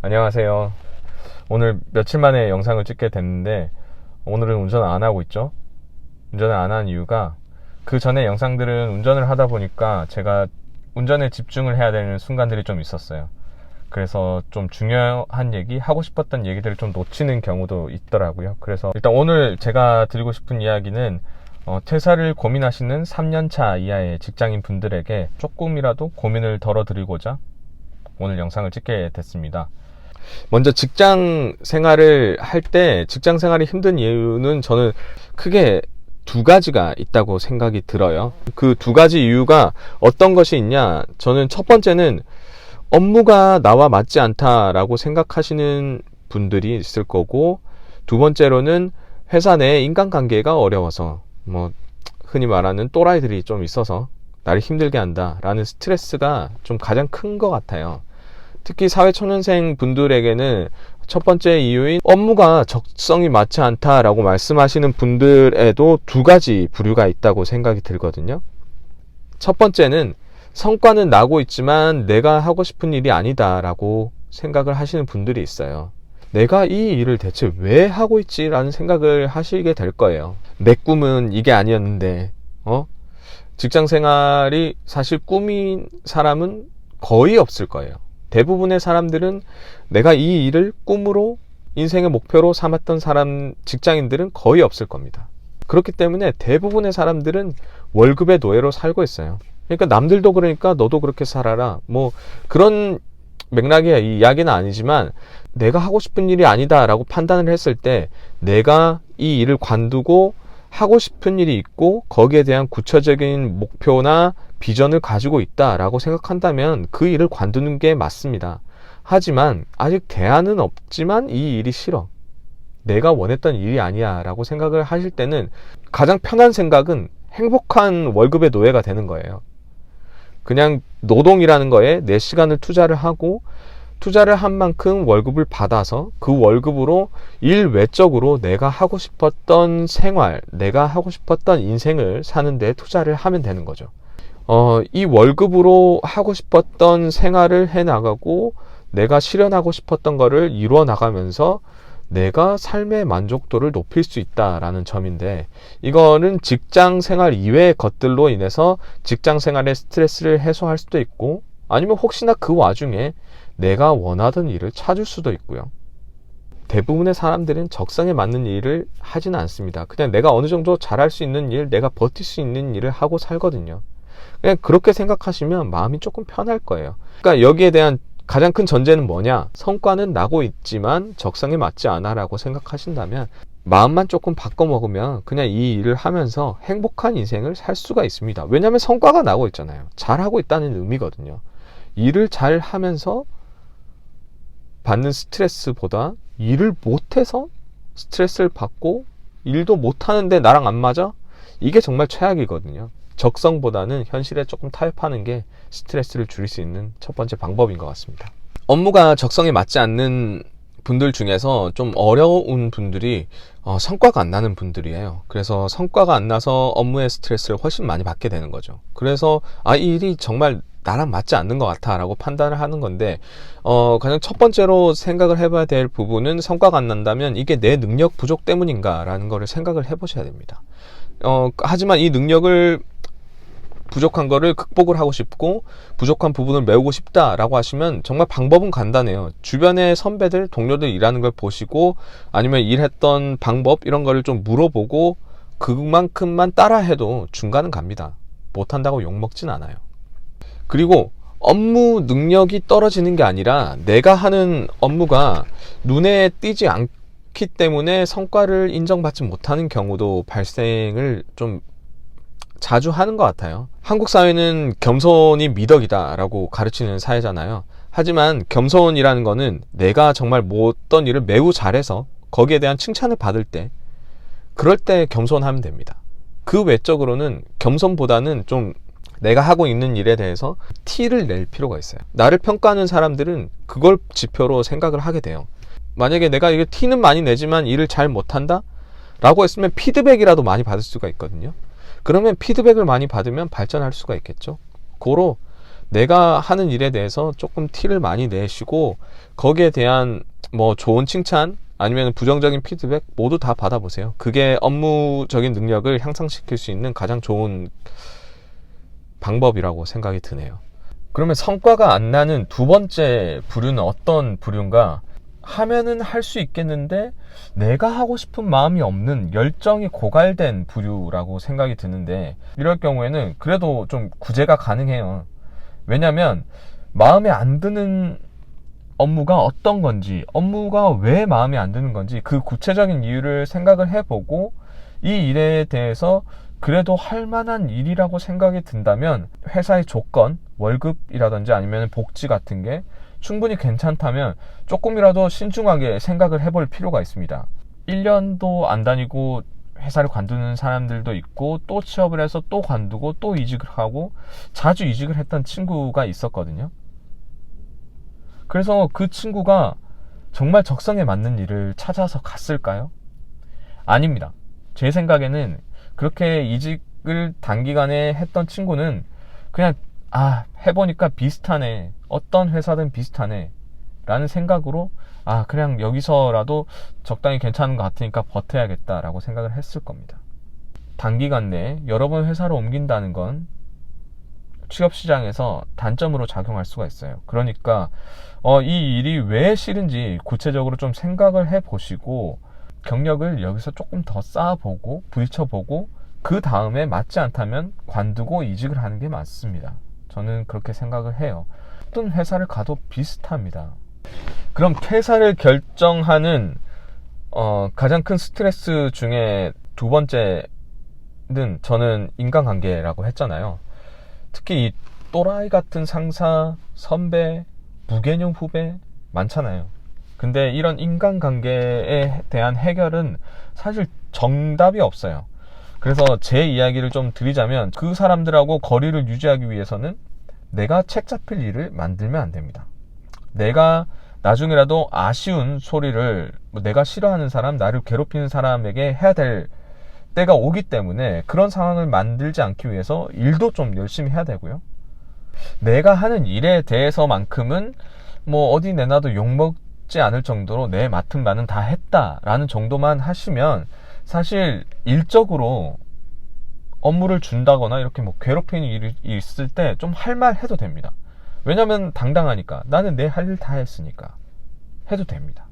안녕하세요. 오늘 며칠 만에 영상을 찍게 됐는데 오늘은 운전을 안 하고 있죠. 운전을 안 한 이유가 그 전에 영상들은 운전을 하다 보니까 제가 운전에 집중을 해야 되는 순간들이 좀 있었어요. 그래서 좀 중요한 얘기, 하고 싶었던 얘기들을 좀 놓치는 경우도 있더라고요. 그래서 일단 오늘 제가 드리고 싶은 이야기는 퇴사를 고민하시는 3년차 이하의 직장인 분들에게 조금이라도 고민을 덜어드리고자 오늘 영상을 찍게 됐습니다. 먼저 직장 생활을 할 때 직장 생활이 힘든 이유는 저는 크게 두 가지가 있다고 생각이 들어요. 그 두 가지 이유가 어떤 것이 있냐? 저는 첫 번째는 업무가 나와 맞지 않다라고 생각하시는 분들이 있을 거고, 두 번째로는 회사 내 인간관계가 어려워서 흔히 말하는 또라이들이 좀 있어서 나를 힘들게 한다라는 스트레스가 좀 가장 큰 것 같아요. 특히 사회초년생 분들에게는 첫 번째 이유인 업무가 적성이 맞지 않다라고 말씀하시는 분들에도 두 가지 부류가 있다고 생각이 들거든요. 첫 번째는 성과는 나고 있지만 내가 하고 싶은 일이 아니다라고 생각을 하시는 분들이 있어요. 내가 이 일을 대체 왜 하고 있지라는 생각을 하시게 될 거예요. 내 꿈은 이게 아니었는데 직장 생활이 사실 꿈인 사람은 거의 없을 거예요. 대부분의 사람들은 내가 이 일을 꿈으로 인생의 목표로 삼았던 직장인들은 거의 없을 겁니다. 그렇기 때문에 대부분의 사람들은 월급의 노예로 살고 있어요. 그러니까 남들도 그러니까 너도 그렇게 살아라. 그런 맥락의 이야기는 아니지만 내가 하고 싶은 일이 아니다라고 판단을 했을 때 내가 이 일을 관두고 하고 싶은 일이 있고 거기에 대한 구체적인 목표나 비전을 가지고 있다라고 생각한다면 그 일을 관두는 게 맞습니다. 하지만 아직 대안은 없지만 이 일이 싫어, 내가 원했던 일이 아니야 라고 생각을 하실 때는 가장 편한 생각은 행복한 월급의 노예가 되는 거예요. 그냥 노동이라는 거에 내 시간을 투자를 하고 투자를 한 만큼 월급을 받아서 그 월급으로 일 외적으로 내가 하고 싶었던 생활, 내가 하고 싶었던 인생을 사는 데 투자를 하면 되는 거죠. 이 월급으로 하고 싶었던 생활을 해 나가고 내가 실현하고 싶었던 거를 이루어 나가면서 내가 삶의 만족도를 높일 수 있다라는 점인데, 이거는 직장 생활 이외의 것들로 인해서 직장 생활의 스트레스를 해소할 수도 있고, 아니면 혹시나 그 와중에 내가 원하던 일을 찾을 수도 있고요. 대부분의 사람들은 적성에 맞는 일을 하지는 않습니다. 그냥 내가 어느 정도 잘할 수 있는 일, 내가 버틸 수 있는 일을 하고 살거든요. 그냥 그렇게 생각하시면 마음이 조금 편할 거예요. 그러니까 여기에 대한 가장 큰 전제는 뭐냐? 성과는 나고 있지만 적성에 맞지 않아 라고 생각하신다면 마음만 조금 바꿔 먹으면 그냥 이 일을 하면서 행복한 인생을 살 수가 있습니다. 왜냐하면 성과가 나고 있잖아요. 잘하고 있다는 의미거든요. 일을 잘 하면서 받는 스트레스보다 일을 못해서 스트레스를 받고 일도 못하는데 나랑 안 맞아? 이게 정말 최악이거든요. 적성보다는 현실에 조금 타협하는 게 스트레스를 줄일 수 있는 첫 번째 방법인 것 같습니다. 업무가 적성에 맞지 않는 분들 중에서 좀 어려운 분들이 성과가 안 나는 분들이에요. 그래서 성과가 안 나서 업무의 스트레스를 훨씬 많이 받게 되는 거죠. 그래서 이 일이 정말 나랑 맞지 않는 것 같아 라고 판단을 하는 건데, 가장 첫 번째로 생각을 해봐야 될 부분은 성과가 안 난다면 이게 내 능력 부족 때문인가 라는 거를 생각을 해보셔야 됩니다. 하지만 이 능력을 부족한 거를 극복을 하고 싶고 부족한 부분을 메우고 싶다라고 하시면 정말 방법은 간단해요. 주변의 선배들, 동료들 일하는 걸 보시고 아니면 일했던 방법 이런 거를 좀 물어보고 그만큼만 따라해도 중간은 갑니다. 못한다고 욕먹진 않아요. 그리고 업무 능력이 떨어지는 게 아니라 내가 하는 업무가 눈에 띄지 않기 때문에 성과를 인정받지 못하는 경우도 발생을 좀 자주 하는 것 같아요. 한국 사회는 겸손이 미덕이다 라고 가르치는 사회잖아요. 하지만 겸손이라는 거는 내가 정말 어떤 일을 매우 잘해서 거기에 대한 칭찬을 받을 때, 그럴 때 겸손하면 됩니다. 그 외적으로는 겸손보다는 좀 내가 하고 있는 일에 대해서 티를 낼 필요가 있어요. 나를 평가하는 사람들은 그걸 지표로 생각을 하게 돼요. 만약에 내가 이게 티는 많이 내지만 일을 잘 못한다 라고 했으면 피드백이라도 많이 받을 수가 있거든요. 그러면 피드백을 많이 받으면 발전할 수가 있겠죠. 고로 내가 하는 일에 대해서 조금 티를 많이 내시고 거기에 대한 뭐 좋은 칭찬 아니면 부정적인 피드백 모두 다 받아보세요. 그게 업무적인 능력을 향상시킬 수 있는 가장 좋은 방법이라고 생각이 드네요. 그러면 성과가 안 나는 두 번째 부류는 어떤 부류인가? 하면은 할 수 있겠는데 내가 하고 싶은 마음이 없는, 열정이 고갈된 부류라고 생각이 드는데, 이럴 경우에는 그래도 좀 구제가 가능해요. 왜냐면 마음에 안 드는 업무가 어떤 건지, 업무가 왜 마음에 안 드는 건지 그 구체적인 이유를 생각을 해보고 이 일에 대해서 그래도 할 만한 일이라고 생각이 든다면 회사의 조건, 월급이라든지 아니면 복지 같은 게 충분히 괜찮다면 조금이라도 신중하게 생각을 해볼 필요가 있습니다. 1년도 안 다니고 회사를 관두는 사람들도 있고, 또 취업을 해서 또 관두고 또 이직을 하고, 자주 이직을 했던 친구가 있었거든요. 그래서 그 친구가 정말 적성에 맞는 일을 찾아서 갔을까요? 아닙니다. 제 생각에는 그렇게 이직을 단기간에 했던 친구는 그냥 해보니까 비슷하네, 어떤 회사든 비슷하네 라는 생각으로 그냥 여기서라도 적당히 괜찮은 것 같으니까 버텨야겠다 라고 생각을 했을 겁니다. 단기간 내에 여러 번 회사를 옮긴다는 건 취업시장에서 단점으로 작용할 수가 있어요. 그러니까 이 일이 왜 싫은지 구체적으로 좀 생각을 해보시고 경력을 여기서 조금 더 쌓아보고 부딪혀보고 그 다음에 맞지 않다면 관두고 이직을 하는 게 맞습니다. 저는 그렇게 생각을 해요. 어떤 회사를 가도 비슷합니다. 그럼 퇴사를 결정하는 가장 큰 스트레스 중에 두 번째는 저는 인간관계라고 했잖아요. 특히 이 또라이 같은 상사, 선배, 무개념 후배 많잖아요. 근데 이런 인간관계에 대한 해결은 사실 정답이 없어요. 그래서 제 이야기를 좀 드리자면, 그 사람들하고 거리를 유지하기 위해서는 내가 책 잡힐 일을 만들면 안 됩니다. 내가 나중에라도 아쉬운 소리를 내가 싫어하는 사람, 나를 괴롭히는 사람에게 해야 될 때가 오기 때문에 그런 상황을 만들지 않기 위해서 일도 좀 열심히 해야 되고요. 내가 하는 일에 대해서만큼은 뭐 어디 내놔도 욕먹지 않을 정도로 내 맡은 바는 다 했다라는 정도만 하시면 사실 일적으로 업무를 준다거나 이렇게 뭐 괴롭히는 일이 있을 때 좀 할 말 해도 됩니다. 왜냐면 당당하니까, 나는 내 할 일 다 했으니까 해도 됩니다.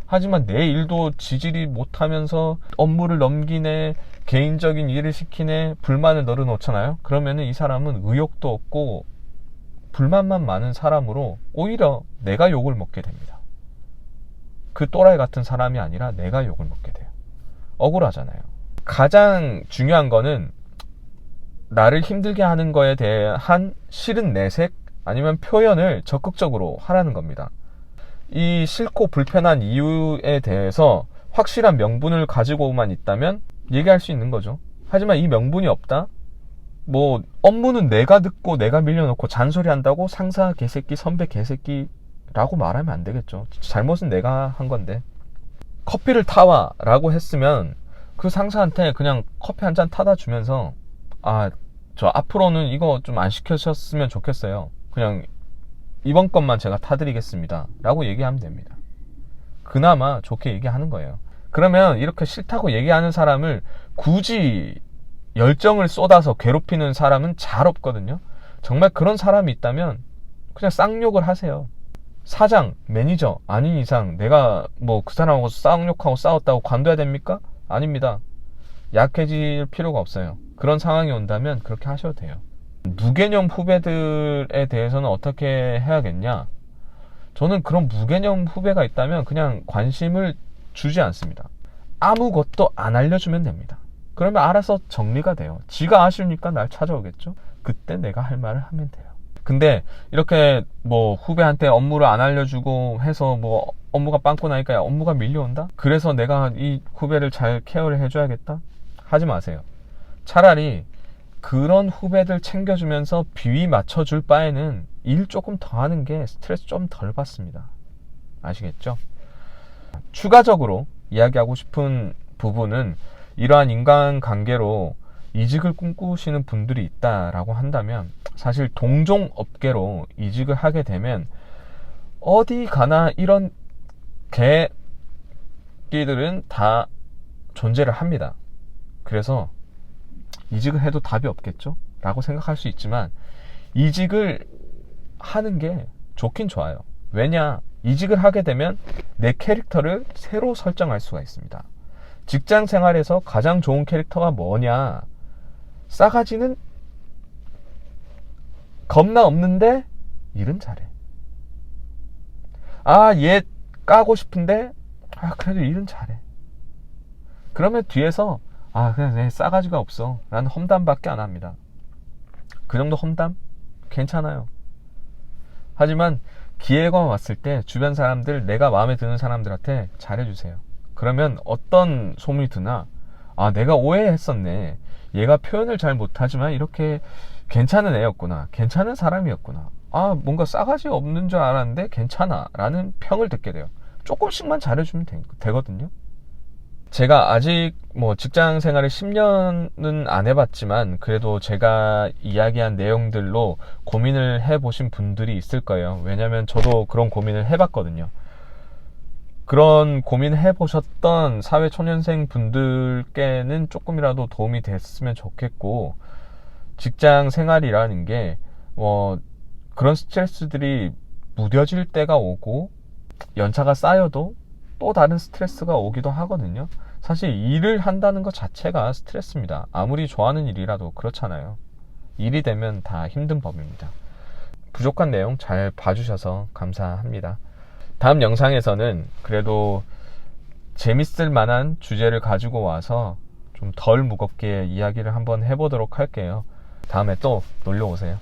하지만 내 일도 지질이 못하면서 업무를 넘기네, 개인적인 일을 시키네, 불만을 널어놓잖아요. 그러면은 이 사람은 의욕도 없고 불만만 많은 사람으로 오히려 내가 욕을 먹게 됩니다. 그 또라이 같은 사람이 아니라 내가 욕을 먹게 돼요. 억울하잖아요. 가장 중요한 거는 나를 힘들게 하는 거에 대한 싫은 내색 아니면 표현을 적극적으로 하라는 겁니다. 이 싫고 불편한 이유에 대해서 확실한 명분을 가지고만 있다면 얘기할 수 있는 거죠. 하지만 이 명분이 없다? 뭐 업무는 내가 듣고 내가 밀려놓고 잔소리 한다고 상사 개새끼, 선배 개새끼라고 말하면 안 되겠죠. 잘못은 내가 한 건데. 커피를 타와 라고 했으면 그 상사한테 그냥 커피 한 잔 타다 주면서 저 앞으로는 이거 좀 안 시켜주셨으면 좋겠어요. 그냥 이번 것만 제가 타드리겠습니다 라고 얘기하면 됩니다. 그나마 좋게 얘기하는 거예요. 그러면 이렇게 싫다고 얘기하는 사람을 굳이 열정을 쏟아서 괴롭히는 사람은 잘 없거든요. 정말 그런 사람이 있다면 그냥 쌍욕을 하세요. 사장, 매니저 아닌 이상 내가 뭐 그 사람하고 쌍욕하고 싸웠다고 관둬야 됩니까? 아닙니다. 약해질 필요가 없어요. 그런 상황이 온다면 그렇게 하셔도 돼요. 무개념 후배들에 대해서는 어떻게 해야겠냐? 저는 그런 무개념 후배가 있다면 그냥 관심을 주지 않습니다. 아무것도 안 알려주면 됩니다. 그러면 알아서 정리가 돼요. 지가 아쉬우니까 날 찾아오겠죠? 그때 내가 할 말을 하면 돼요. 근데 이렇게 뭐 후배한테 업무를 안 알려주고 해서 뭐 업무가 빵꾸 나니까 업무가 밀려온다? 그래서 내가 이 후배를 잘 케어를 해줘야겠다? 하지 마세요. 차라리 그런 후배들 챙겨주면서 비위 맞춰줄 바에는 일 조금 더 하는 게 스트레스 좀 덜 받습니다. 아시겠죠? 추가적으로 이야기하고 싶은 부분은, 이러한 인간관계로 이직을 꿈꾸시는 분들이 있다라고 한다면 사실 동종 업계로 이직을 하게 되면 어디 가나 이런 개끼들은 다 존재를 합니다. 그래서 이직을 해도 답이 없겠죠? 라고 생각할 수 있지만 이직을 하는 게 좋긴 좋아요. 왜냐? 이직을 하게 되면 내 캐릭터를 새로 설정할 수가 있습니다. 직장 생활에서 가장 좋은 캐릭터가 뭐냐? 싸가지는 겁나 없는데 일은 잘해. 아, 얘 까고 싶은데 그래도 일은 잘해. 그러면 뒤에서 그냥 내 싸가지가 없어 라는 험담밖에 안 합니다. 그 정도 험담? 괜찮아요. 하지만 기회가 왔을 때 주변 사람들, 내가 마음에 드는 사람들한테 잘해주세요. 그러면 어떤 소문이 드나, 내가 오해했었네. 얘가 표현을 잘 못하지만 이렇게 괜찮은 애였구나. 괜찮은 사람이었구나. 뭔가 싸가지 없는 줄 알았는데 괜찮아 라는 평을 듣게 돼요. 조금씩만 잘해주면 되거든요. 제가 아직 직장 생활을 10년은 안 해봤지만 그래도 제가 이야기한 내용들로 고민을 해보신 분들이 있을 거예요. 왜냐면 저도 그런 고민을 해봤거든요. 그런 고민을 해보셨던 사회초년생 분들께는 조금이라도 도움이 됐으면 좋겠고, 직장 생활이라는 게 그런 스트레스들이 무뎌질 때가 오고 연차가 쌓여도 또 다른 스트레스가 오기도 하거든요. 사실 일을 한다는 것 자체가 스트레스입니다. 아무리 좋아하는 일이라도 그렇잖아요. 일이 되면 다 힘든 법입니다. 부족한 내용 잘 봐주셔서 감사합니다. 다음 영상에서는 그래도 재밌을 만한 주제를 가지고 와서 좀 덜 무겁게 이야기를 한번 해보도록 할게요. 다음에 또 놀러 오세요.